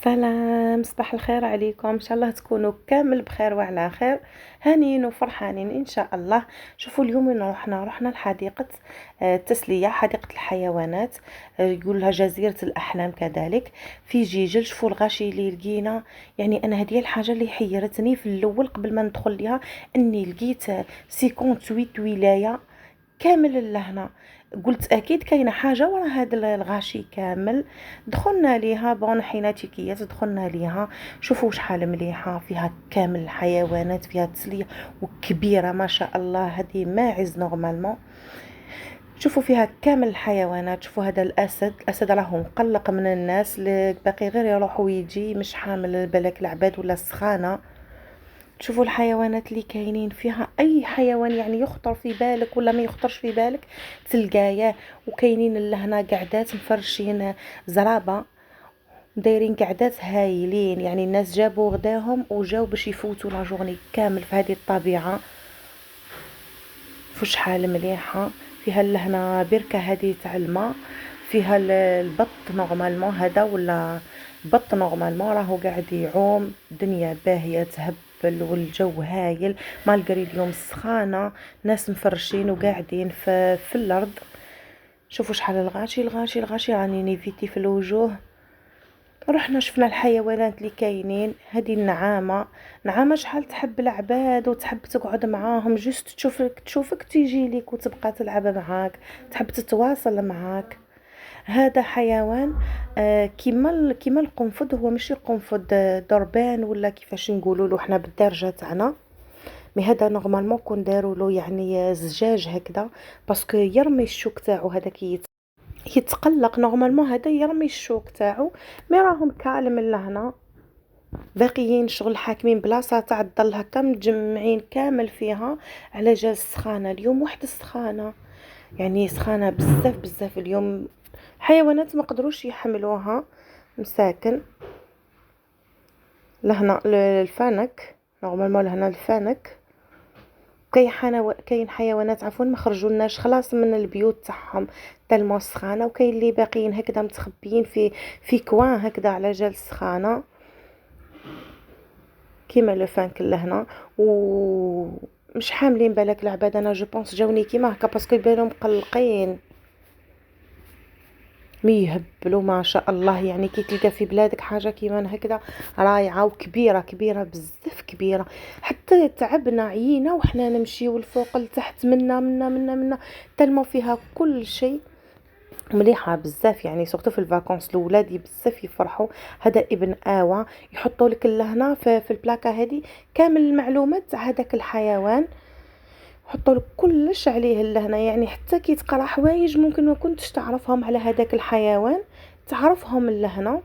سلام، صباح الخير عليكم. ان شاء الله تكونوا كامل بخير وعلى خير، هانيين وفرحانين ان شاء الله. شوفوا اليوم رحنا لحديقه التسليه، حديقه الحيوانات. يقول لها جزيره الاحلام كذلك. في جيجل، شوفوا الغاشي اللي لقينا. يعني انا هذه الحاجه اللي حيرتني في الاول قبل ما ندخل ليها، اني لقيت 58 ولايه كامل لهنا. قلت اكيد كاينه حاجه ورا هذا الغاشي كامل. دخلنا ليها، بون حينا تيكيات دخلنا ليها. شوفوا شحال مليحه، فيها كامل الحيوانات، فيها تسليه وكبيره ما شاء الله. هذه ماعز نورمالمون. شوفوا فيها كامل الحيوانات. شوفوا هذا الاسد راهو مقلق من الناس، اللي باقي غير يروح ويجي، مش حامل بالك العباد ولا السخانه. تشوفوا الحيوانات اللي كاينين فيها، اي حيوان يعني يخطر في بالك ولا ما يخطرش في بالك تلقايه. وكاينين لهنا قعدات مفرشين زرابه، دايرين قعدات هايلين. يعني الناس جابوا غداهم وجاو باش يفوتوا لا جورني كامل في هذه الطبيعه. شحال مليحه. فيها لهنا بركه هذه تاع الماء، فيها البط نورمالمون هذا، ولا بط نورمالمون راهو قاعد يعوم. الدنيا باهيه تهبل والجو هايل، مالقري اليوم السخانه. ناس مفرشين وقاعدين في الارض. شوفوا شحال الغاشي راني نيفيتي في الوجوه. رحنا شفنا الحيوانات اللي كاينين. هذه نعامة شحال تحب العباد وتحب تقعد معاهم، جست تشوفك تيجي ليك وتبقى تلعب معاك، تحب تتواصل معاك. هذا حيوان كيما القنفذ. هو ماشي قنفذ دربان ولا كيفاش نقولوا له احنا بالدارجه تاعنا. مي هذا نورمالمون كون داروا له يعني زجاج هكذا، باسكو يرمي الشوك تاعو هذاك يتقلق. نورمالمون هذا يرمي الشوك تاعو. مي راهم كالم لهنا، باقيين شغل حاكمين بلاصه تاع الظل هكا، مجمعين كامل فيها على جال السخانه. اليوم واحد السخانه، يعني سخانه بزاف بزاف اليوم. حيوانات ما قدروش يحملوها، مساكن. لهنا الفانك، نورمالمون لهنا الفانك. كاين حيوانات عفوا ما خرجولناش خلاص من البيوت تاعهم تاع المسخانه، وكاين اللي باقيين هكذا متخبيين في كوان هكذا على جال السخانه، كيما لو فانك لهنا. و مش حاملين بالك العباد. انا جو بونس جاوني كيما هكا باسكو يبانوا مقلقين، مي يهبلوا ما شاء الله. يعني كي تلقى في بلادك حاجه كيما هكذا رايعه وكبيره كبيره بزاف كبيره، حتى تعبنا عيينا وحنا نمشيو الفوق لتحت منا تلمو فيها كل شيء. مليحه بزاف يعني، سورتو في الفاكونس الاولاد بزاف يفرحوا. هذا ابن آوى، يحطوا لك لهنا في البلاكه هذه كامل المعلومات تاع هذاك الحيوان، حطوا لك كلش عليه لهنا. يعني حتى كي تقرا حوايج ممكن ما كنتش تعرفهم على هذاك الحيوان، تعرفهم لهنا.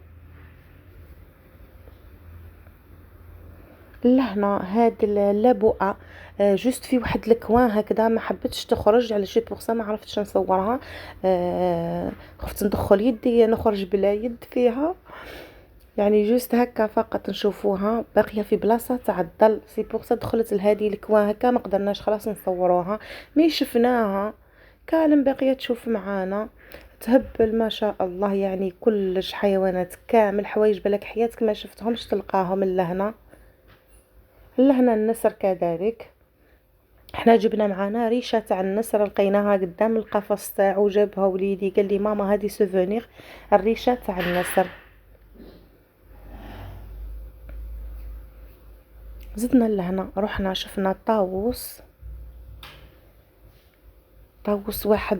هاد اللبؤة جوست في واحد الكوان هكذا، ما حبيتش تخرج على شي بورصه، ما عرفتش نصورها. خفت ندخل يدي نخرج بلا يد فيها. يعني جوست هكا فقط نشوفوها باقيه في بلاصه تاع الظل. سي بورصه دخلت لهذه الكوان هكا، ما قدرناش خلاص نصوروها. مي شفناها كالم باقيه تشوف معانا، تهبل ما شاء الله. يعني كلش حيوانات كامل، حوايج بالك حياتك ما شفتهمش تلقاهم لهنا. لهنا النسر كذلك. احنا جبنا معنا ريشه تاع النسر، لقيناها قدام القفص تاعو، جابها وليدي قال لي ماما هذه سوفونير، الريشه تاع النسر. زدنا لهنا رحنا شفنا طاووس واحد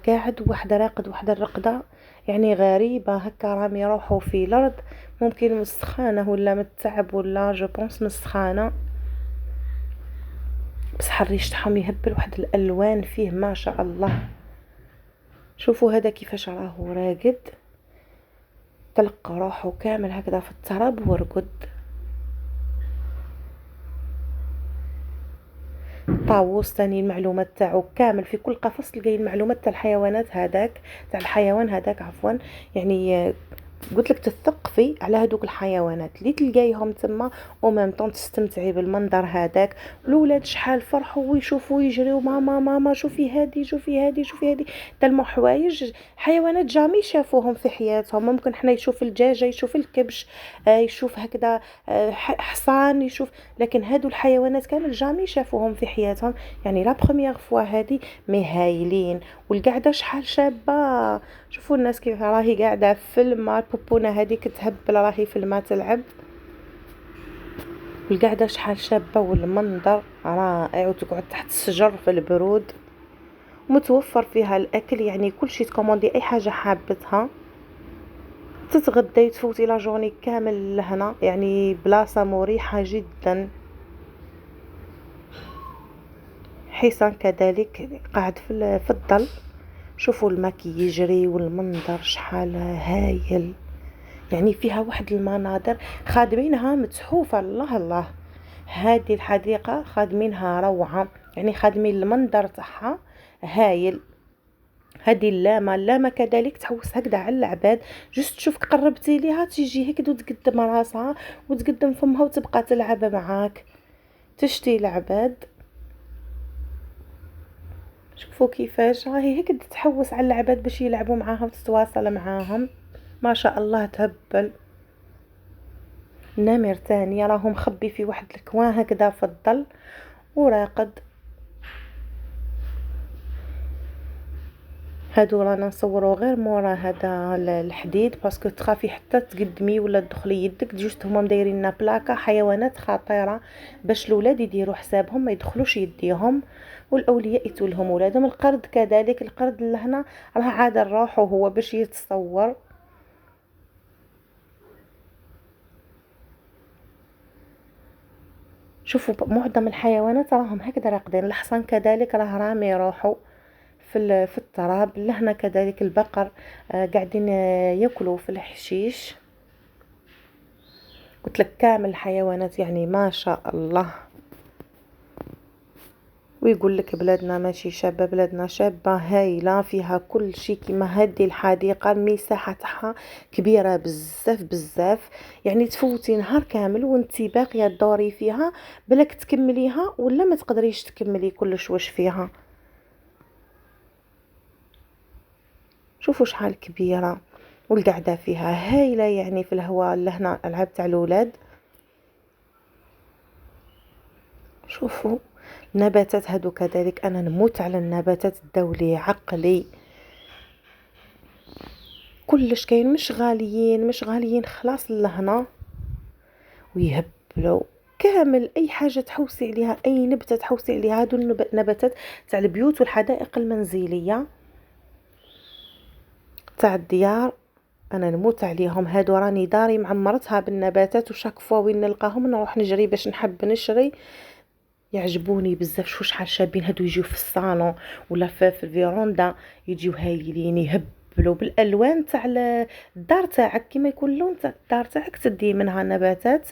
قاعد وواحد راقد، واحدة الرقدة يعني غريبة هكا، رامي روحو في الارض. ممكن مسخانة ولا متعب ولا جو بونس مسخانة. بصح الريش تاعهم يهبل، واحد الالوان فيه ما شاء الله. شوفوا هذا كيفاش راهو راقد، تلقى روحو كامل هكذا في التراب ورقد. طاووس ثاني المعلومات تاعو كامل في كل قفص تلقاي المعلومات تاع الحيوانات هذاك، تاع الحيوان هذاك عفوا. يعني قلت لك تثقفي على هذوك الحيوانات اللي تلقايهم تما، ومام طون تستمتعي بالمنظر هذاك. الاولاد شحال فرحوا ويشوفوا يجريوا، ماما ماما شوفي هذه شوفي هذه شوفي هذه. تلمو حوايج حيوانات جامي شافوهم في حياتهم. ممكن حنا يشوف الدجاجه، يشوف الكبش، يشوف هكذا حصان يشوف، لكن هادو الحيوانات كامل جامي شافوهم في حياتهم. يعني لا بروميير فوا هذه. مي هايلين، والقعده شحال شابه. شوفوا الناس كيف راهي قاعده في الماء، البوبونه هذيك تهبل راهي في الماء تلعب. والقعده شحال شابه، والمنظر رائع، وتقعد تحت الشجر في البرود، ومتوفر فيها الاكل. يعني كل شيء تكوموندي اي حاجه حابتها، تتغدي تفوتي لا جورني كامل لهنا. يعني بلاصه مريحه جدا. حصان كذلك قاعد في الظل. شوفوا الماء كي يجري، والمنظر شحال هايل. يعني فيها واحد المناظر خادمينها متحوفة. الله الله، هذه الحديقة خادمينها روعة. يعني خادمين المنظر تاعها هايل. هذه اللامة كذلك تحوس هكذا على العباد. جست تشوفك قربتي ليها تيجي هكذا وتقدم راسها وتقدم فمها وتبقى تلعب معاك، تشتي العباد. شوفوا كيفاش راهي هكذا تحوس على العباد باش يلعبوا معاها وتتواصل معاهم. ما شاء الله تهبل. نمر تاني راهو مخبي في واحد الكوان هكذا في الظل وراقد. هادو رانا نصورو غير مورا هذا الحديد، باسكو تخافي حتى تقدمي ولا تدخلي يدك. جوست هما مدايرين لنا بلاكه حيوانات خطيره باش الاولاد يديروا حسابهم ما يدخلوش يديهم، والاولياء يتولهم ولادهم. القرد كذلك، القرد لهنا راه عاد نروحو هو باش يتصور. شوفوا معظم الحيوانات راهم هكذا راقدين. الحصان كذلك راه رامي روحو في التراب. لهنا كذلك البقر قاعدين ياكلوا في الحشيش. قلت لك كامل الحيوانات يعني ما شاء الله. ويقول لك بلادنا ماشي شابه، بلادنا شابه هايله، فيها كل شيء. كيما هذه الحديقه المساحه تاعها كبيره بزاف بزاف. يعني تفوتي نهار كامل وانتي باقيه تدوري فيها بلاك تكمليها، ولا ما تقدريش تكملي كلش واش فيها. شوفوا شحال كبيره، والقعده فيها هايله. يعني في الهواء لهنا العاب تاع الاولاد. شوفوا النباتات هادو كذلك، انا نموت على النباتات الدولي عقلي. كلش كاين، مش غاليين مش غاليين خلاص لهنا، ويهبلوا كامل اي حاجه تحوسي عليها، اي نبته تحوسي عليها. هادو النباتات تاع البيوت والحدائق المنزليه تاع الديار، انا نموت عليهم. هادو راني داري معمرتها بالنباتات، وشاك فوا وين نلقاهم نروح نجري باش نحب نشري. يعجبوني بزاف. شو شحال شابين هادو، يجيو في الصالون ولا في الفيروندا، يجيو هايلين يهبلوا بالالوان تاع الدار تاعك. كيما يكون لون تاع الدار تاعك تدي منها نباتات.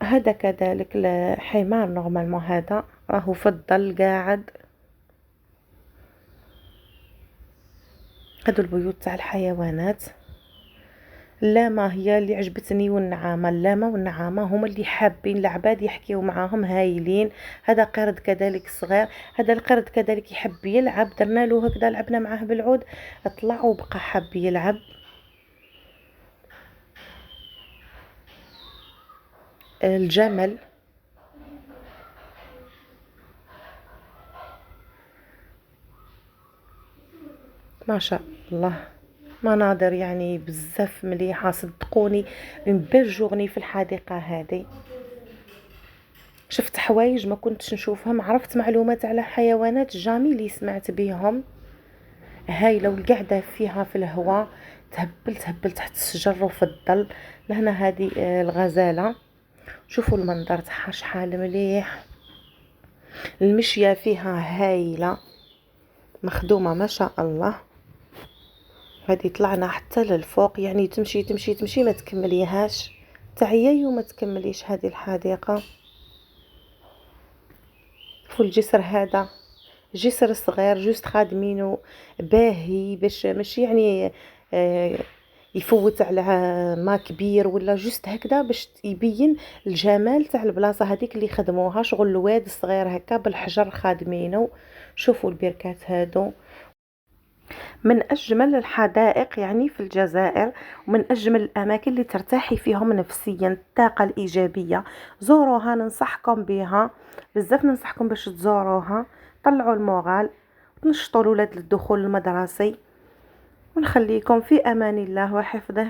هذا كذلك الحمار نورمالمون هذا راهو في الظل قاعد. هادو البيوت تاع الحيوانات. اللاما هي اللي عجبتني، والنعامه. اللاما والنعامه هما اللي حابين العباد يحكيو معاهم هايلين. هذا قرد كذلك صغير. هذا القرد كذلك يحب يلعب، درنا له هكذا لعبنا معاه بالعود، طلع وبقى حاب يلعب. الجمل ما شاء الله، مناظر يعني بزاف مليحه صدقوني. من بيل جورني في الحديقه هذه. شفت حوايج ما كنتش نشوفهم، عرفت معلومات على حيوانات جامي اللي سمعت بيهم. هايله، والقعده فيها في الهواء تهبل تهبل تحت الشجر وفي الظل. لهنا هذه الغزاله. شوفوا المنظر تاعها شحال مليح. المشيه فيها هايله، مخدومه ما شاء الله. هذه طلعنا حتى للفوق، يعني تمشي تمشي تمشي ما تكمليهاش، تعيي وما تكمليش هذه الحديقه. شوفوا الجسر هذا، جسر صغير جوست خادمينه باهي باش ماشي يعني يفوت على ما كبير ولا جست هكذا باش يبين الجمال تاع البلاصه هذيك اللي خدموها، شغل الواد الصغير هكا بالحجر خادمينه. شوفوا البركات هادو من أجمل الحدائق يعني في الجزائر، ومن أجمل الأماكن اللي ترتاحي فيهم نفسيا، الطاقة الإيجابية. زوروها، ننصحكم بها بزاف، ننصحكم باش تزوروها. طلعوا المورال، تنشطوا الولاد للدخول المدرسي، ونخليكم في أمان الله وحفظه.